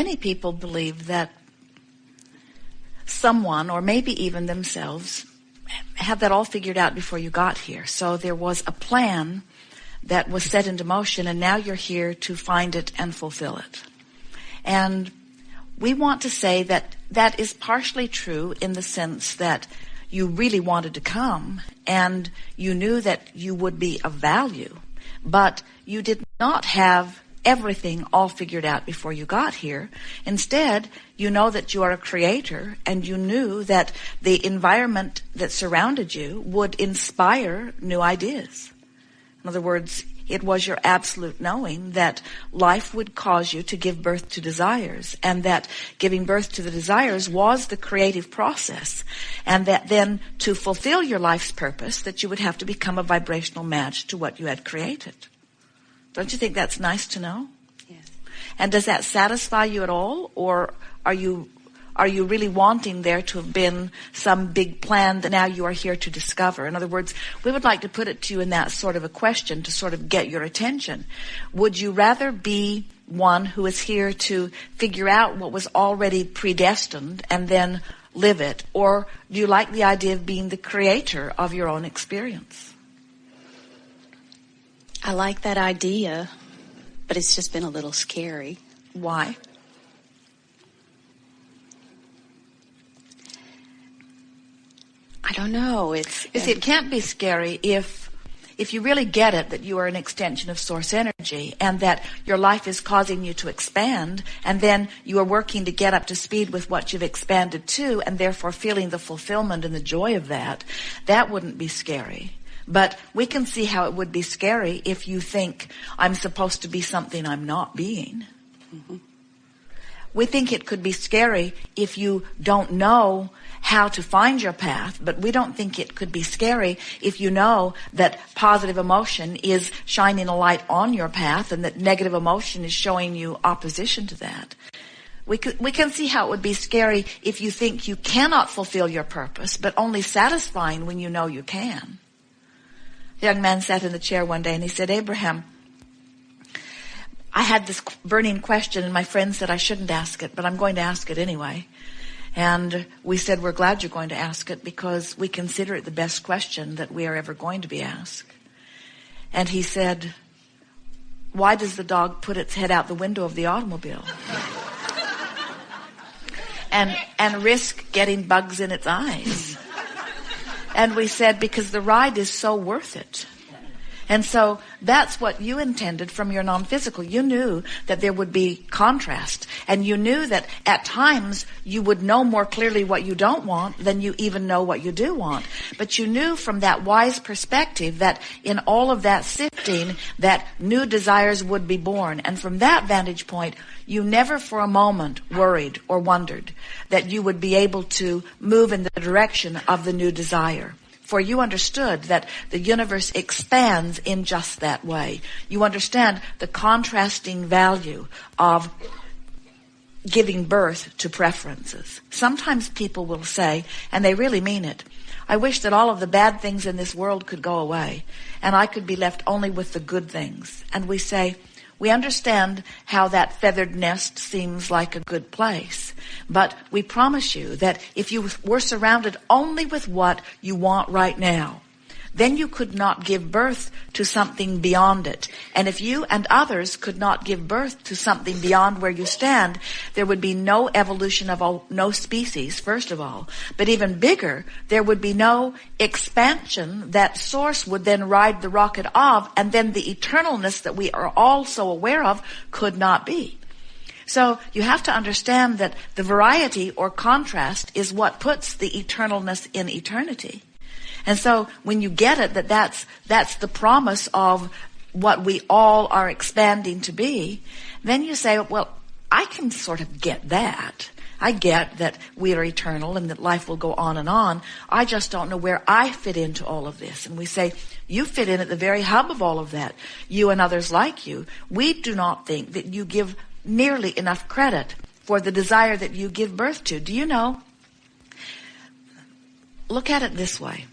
Many people believe that someone, or maybe even themselves, have that all figured out before you got here. So there was a plan that was set into motion, and now you're here to find it and fulfill it. And we want to say that that is partially true in the sense that you really wanted to come, and you knew that you would be of value, but you did not have everything all figured out before you got here. Instead, you know that you are a creator, and you knew that the environment that surrounded you would inspire new ideas. In other words, it was your absolute knowing that life would cause you to give birth to desires, and that giving birth to the desires was the creative process, and that then to fulfill your life's purpose, that you would have to become a vibrational match to what you had created. Don't you think that's nice to know? Yes. And does that satisfy you at all, or are you really wanting there to have been some big plan that now you are here to discover? In other words, we would like to put it to you in that sort of a question to sort of get your attention. Would you rather be one who is here to figure out what was already predestined and then live it, or do you like the idea of being the creator of your own experience? I like that idea, but it's just been a little scary. Why? I don't know. You see, it can't be scary if you really get it that you are an extension of source energy, and that your life is causing you to expand, and then you are working to get up to speed with what you've expanded to, and therefore feeling the fulfillment and the joy of that. That wouldn't be scary. But we can see how it would be scary if you think, I'm supposed to be something I'm not being. Mm-hmm. We think it could be scary if you don't know how to find your path, but we don't think it could be scary if you know that positive emotion is shining a light on your path, and that negative emotion is showing you opposition to that. We can see how it would be scary if you think you cannot fulfill your purpose, but only satisfying when you know you can. A young man sat in the chair one day and he said, Abraham, I had this burning question, and my friend said I shouldn't ask it, but I'm going to ask it anyway. And we said, we're glad you're going to ask it, because we consider it the best question that we are ever going to be asked. And he said, why does the dog put its head out the window of the automobile? and risk getting bugs in its eyes? And we said, because the ride is so worth it. And so that's what you intended from your non-physical. You knew that there would be contrast, and you knew that at times you would know more clearly what you don't want than you even know what you do want. But you knew from that wise perspective that in all of that sifting, that new desires would be born. And from that vantage point, you never for a moment worried or wondered that you would be able to move in the direction of the new desire. For you understood that the universe expands in just that way. You understand the contrasting value of giving birth to preferences. Sometimes people will say, and they really mean it, I wish that all of the bad things in this world could go away, and I could be left only with the good things. And we say, we understand how that feathered nest seems like a good place, but we promise you that if you were surrounded only with what you want right now, then you could not give birth to something beyond it. And if you and others could not give birth to something beyond where you stand, there would be no evolution of no species, first of all. But even bigger, there would be no expansion that source would then ride the rocket of, and then the eternalness that we are all so aware of could not be. So you have to understand that the variety or contrast is what puts the eternalness in eternity. And so when you get it, that's the promise of what we all are expanding to be, then you say, well, I can sort of get that. I get that we are eternal and that life will go on and on. I just don't know where I fit into all of this. And we say, you fit in at the very hub of all of that. You and others like you. We do not think that you give nearly enough credit for the desire that you give birth to. Do you know? Look at it this way.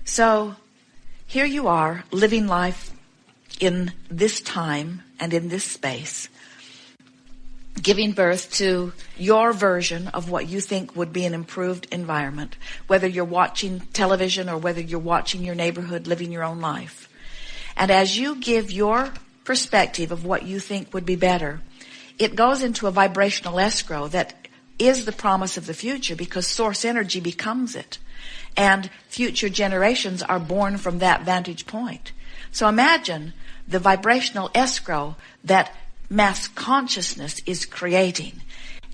So here you are living life in this time and in this space. giving birth to your version of what you think would be an improved environment, whether you're watching television or whether you're watching your neighborhood, living your own life. And as you give your perspective of what you think would be better, it goes into a vibrational escrow that is the promise of the future, because source energy becomes it. And future generations are born from that vantage point. So imagine the vibrational escrow that mass consciousness is creating.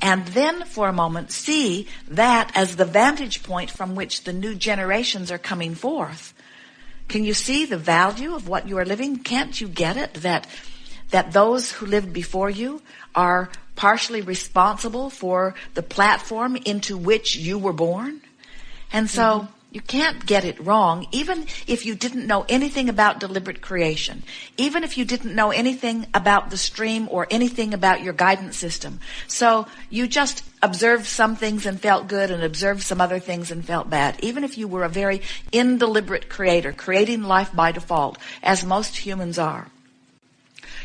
And then for a moment see that as the vantage point from which the new generations are coming forth. Can you see the value of what you are living? Can't you get it? That those who lived before you are partially responsible for the platform into which you were born? And so you can't get it wrong, even if you didn't know anything about deliberate creation, even if you didn't know anything about the stream or anything about your guidance system. So you just observed some things and felt good and observed some other things and felt bad. Even if you were a very indeliberate creator, creating life by default, as most humans are,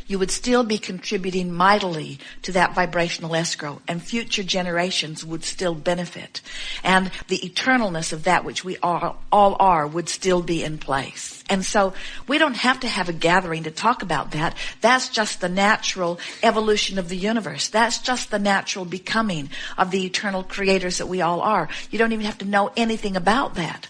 you would still be contributing mightily to that vibrational escrow, and future generations would still benefit. And the eternalness of that which we all are would still be in place. And so we don't have to have a gathering to talk about that. That's just the natural evolution of the universe. That's just the natural becoming of the eternal creators that we all are. You don't even have to know anything about that.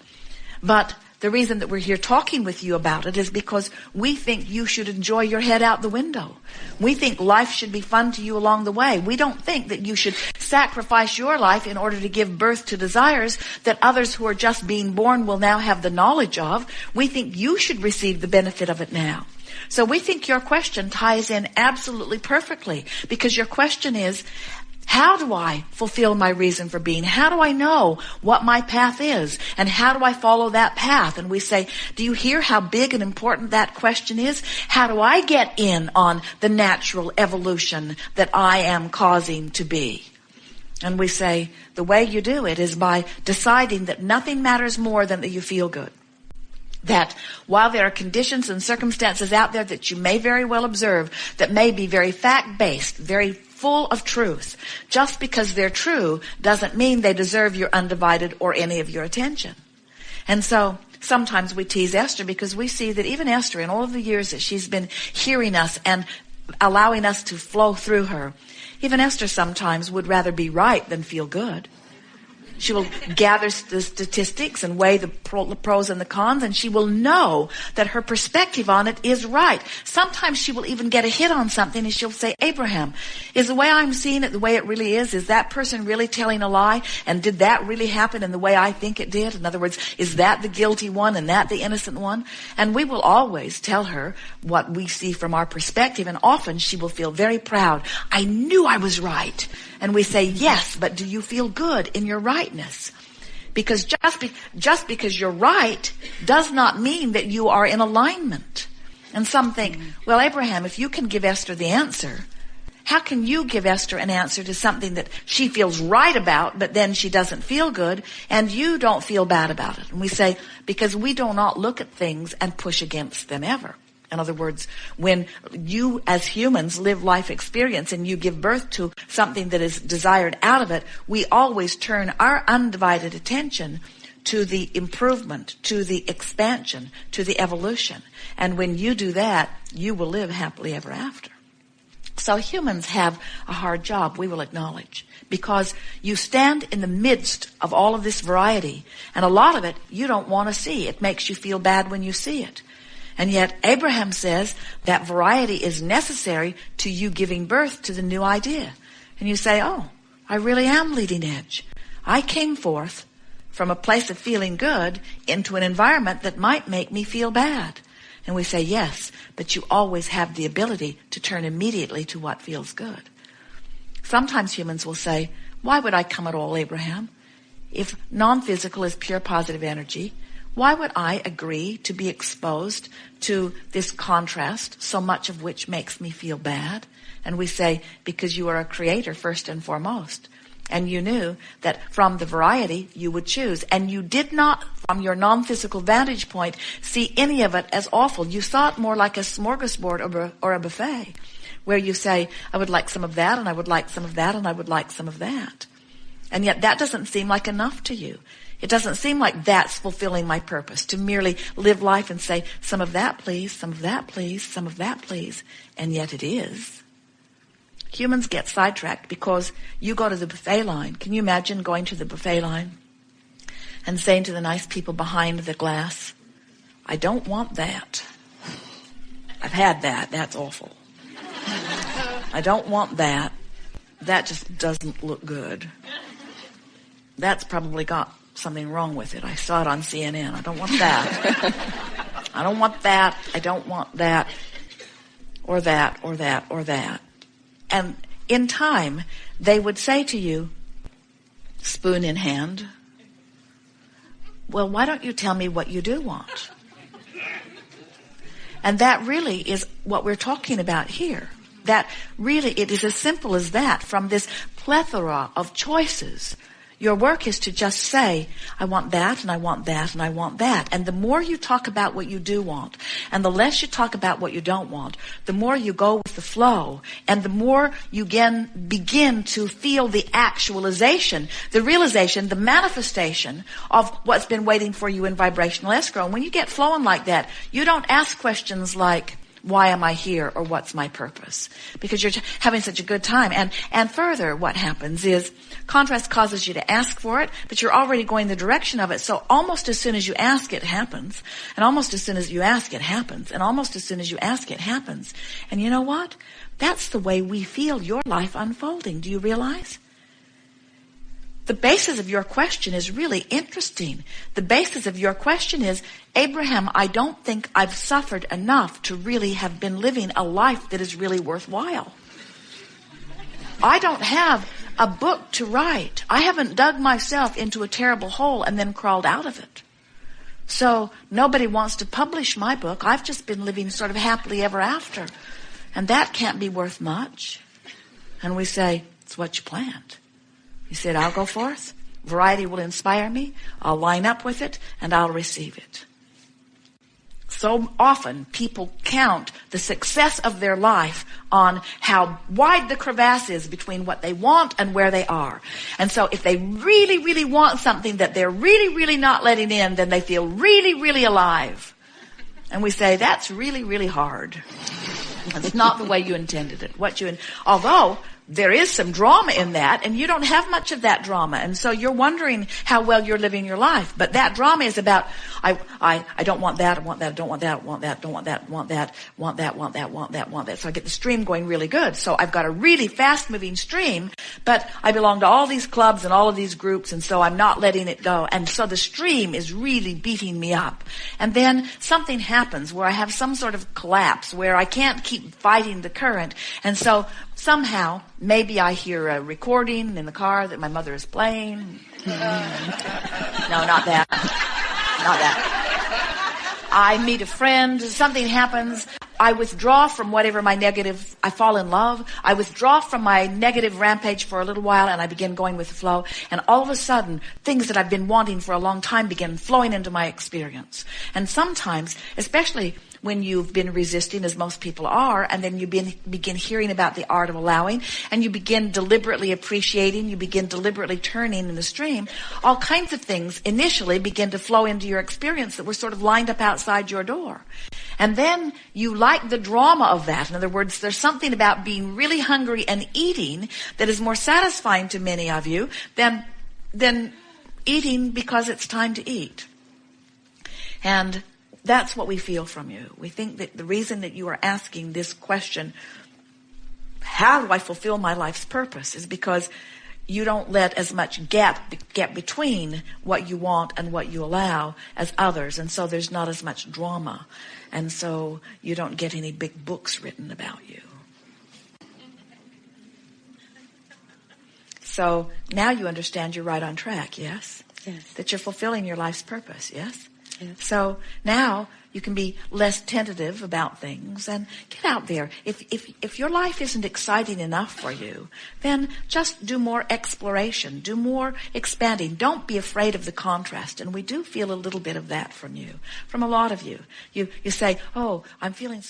But the reason that we're here talking with you about it is because we think you should enjoy your head out the window. We think life should be fun to you along the way. We don't think that you should sacrifice your life in order to give birth to desires that others who are just being born will now have the knowledge of. We think you should receive the benefit of it now. So we think your question ties in absolutely perfectly, because your question is, how do I fulfill my reason for being? How do I know what my path is? And how do I follow that path? And we say, do you hear how big and important that question is? How do I get in on the natural evolution that I am causing to be? And we say, the way you do it is by deciding that nothing matters more than that you feel good. That while there are conditions and circumstances out there that you may very well observe that may be very fact-based, very full of truth, just because they're true doesn't mean they deserve your undivided or any of your attention. And so sometimes we tease Esther because we see that even Esther, in all of the years that she's been hearing us and allowing us to flow through her, even Esther sometimes would rather be right than feel good. She will gather the statistics and weigh the pros and the cons, and she will know that her perspective on it is right. Sometimes she will even get a hit on something, and she'll say, Abraham, is the way I'm seeing it the way it really is? Is that person really telling a lie? And did that really happen in the way I think it did? In other words, is that the guilty one and that the innocent one? And we will always tell her what we see from our perspective, and often she will feel very proud. I knew I was right. And we say, yes, but do you feel good in your rightness? Because just because you're right does not mean that you are in alignment. And some think, well, Abraham, if you can give Esther the answer, how can you give Esther an answer to something that she feels right about, but then she doesn't feel good, and you don't feel bad about it? And we say, because we do not look at things and push against them ever. In other words, when you as humans live life experience and you give birth to something that is desired out of it, we always turn our undivided attention to the improvement, to the expansion, to the evolution. And when you do that, you will live happily ever after. So humans have a hard job, we will acknowledge, because you stand in the midst of all of this variety, and a lot of it you don't want to see. It makes you feel bad when you see it. And yet Abraham says that variety is necessary to you giving birth to the new idea. And you say, oh, I really am leading edge. I came forth from a place of feeling good into an environment that might make me feel bad. And we say, yes, but you always have the ability to turn immediately to what feels good. Sometimes humans will say, why would I come at all, Abraham? If non-physical is pure positive energy, why would I agree to be exposed to this contrast, so much of which makes me feel bad? And we say, because you are a creator first and foremost. And you knew that from the variety you would choose. And you did not, from your non-physical vantage point, see any of it as awful. You saw it more like a smorgasbord or a buffet. where you say, I would like some of that, and I would like some of that, and I would like some of that. And yet that doesn't seem like enough to you. It doesn't seem like that's fulfilling my purpose, to merely live life and say, some of that please, some of that please, some of that please. And yet it is. Humans get sidetracked because you go to the buffet line. Can you imagine going to the buffet line and saying to the nice people behind the glass, I don't want that. I've had that. That's awful. I don't want that. That just doesn't look good. That's probably got something wrong with it. I saw it on CNN. I don't want that. I don't want that. I don't want that. Or that, or that, or that. And in time, they would say to you, spoon in hand, well, why don't you tell me what you do want? And that really is what we're talking about here. That really, it is as simple as that. From this plethora of choices, your work is to just say, I want that, and I want that, and I want that. And the more you talk about what you do want, and the less you talk about what you don't want, the more you go with the flow, and the more you begin to feel the actualization, the realization, the manifestation of what's been waiting for you in vibrational escrow. And when you get flowing like that, you don't ask questions like, why am I here, or what's my purpose? Because you're having such a good time. And further, what happens is contrast causes you to ask for it, but you're already going the direction of it. So almost as soon as you ask, it happens. And almost as soon as you ask, it happens. And almost as soon as you ask, it happens. And you know what? That's the way we feel your life unfolding. Do you realize? The basis of your question is really interesting. The basis of your question is, Abraham, I don't think I've suffered enough to really have been living a life that is really worthwhile. I don't have a book to write. I haven't dug myself into a terrible hole and then crawled out of it. So nobody wants to publish my book. I've just been living sort of happily ever after. And that can't be worth much. And we say, it's what you planned. He said, I'll go forth. Variety will inspire me. I'll line up with it, and I'll receive it. So often people count the success of their life on how wide the crevasse is between what they want and where they are. And so if they really, really want something that they're really, really not letting in, then they feel really, really alive. And we say, that's really, really hard. It's not the way you intended it. Although there is some drama in that, and you don't have much of that drama. And so you're wondering how well you're living your life. But that drama is about, I don't want that, I want that, I don't want that, I want that, don't want that, want that, want that, want that, want that, want that. So I get the stream going really good. So I've got a really fast-moving stream, but I belong to all these clubs and all of these groups, and so I'm not letting it go. And so the stream is really beating me up. And then something happens where I have some sort of collapse, where I can't keep fighting the current. And so somehow, maybe I hear a recording in the car that my mother is playing. No, not that. Not that. I meet a friend, something happens. I withdraw from whatever my negative, I fall in love. I withdraw from my negative rampage for a little while, and I begin going with the flow. And all of a sudden, things that I've been wanting for a long time begin flowing into my experience. And sometimes, especially when you've been resisting, as most people are, and then you begin hearing about the art of allowing, and you begin deliberately appreciating, you begin deliberately turning in the stream, all kinds of things initially begin to flow into your experience that were sort of lined up outside your door. And then you like the drama of that. In other words, there's something about being really hungry and eating that is more satisfying to many of you than eating because it's time to eat. And that's what we feel from you. We think that the reason that you are asking this question, how do I fulfill my life's purpose, is because you don't let as much gap between what you want and what you allow as others. And so there's not as much drama. And so you don't get any big books written about you. So now you understand you're right on track, yes? Yes. That you're fulfilling your life's purpose, yes? Yes. So now you can be less tentative about things and get out there. If your life isn't exciting enough for you, then just do more exploration, do more expanding. Don't be afraid of the contrast. And we do feel a little bit of that from you, from a lot of you. You say, oh, I'm feeling